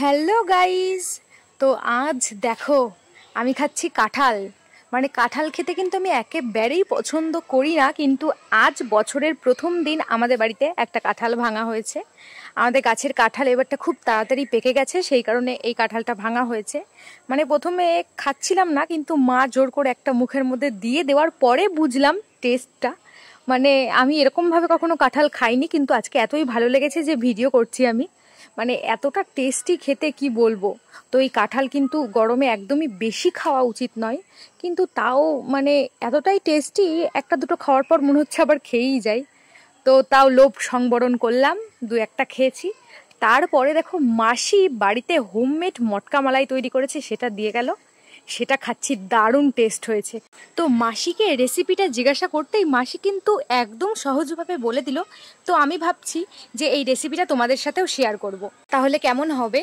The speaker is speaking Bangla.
Hello guys. তো আজ দেখো আমি খাচ্ছি কাঁঠাল। মানে কাঁঠাল খেতে কিন্তু আমি একেবারেই পছন্দ করি না, কিন্তু আজ বছরের প্রথম দিন আমাদের বাড়িতে একটা কাঁঠাল ভাঙা হয়েছে। আমাদের গাছের কাঁঠাল এবারটা খুব তাড়াতাড়ি পেকে গেছে, সেই কারণে এই কাঁঠালটা ভাঙা হয়েছে। মানে প্রথমে খাচ্ছিলাম না, কিন্তু মা জোর করে একটা মুখের মধ্যে দিয়ে দেওয়ার পরে বুঝলাম টেস্টটা। মানে আমি এরকমভাবে কখনো কাঁঠাল খাইনি, কিন্তু আজকে এতই ভালো লেগেছে যে ভিডিও করছি আমি। মানে এতটা টেস্টি খেতে কি বলবো। তো এই কাঁঠাল কিন্তু গরমে একদমই বেশি খাওয়া উচিত নয়, কিন্তু তাও মানে এতটাই টেস্টি, একটা দুটো খাওয়ার পর মনে হচ্ছে আবার খেয়েই যাই। তো তাও লোভ সংবরণ করলাম, দু একটা খেয়েছি। তারপরে দেখো মাসি বাড়িতে হোমমেড মটকা মালাই তৈরি করেছে, সেটা দিয়ে গেল, সেটা খাচ্ছি, দারুণ টেস্ট হয়েছে। তো মাসিকে রেসিপিটা জিজ্ঞাসা করতেই মাসি কিন্তু একদম সহজভাবে বলে দিল। তো আমি ভাবছি যে এই রেসিপিটা তোমাদের সাথেও শেয়ার করব, তাহলে কেমন হবে।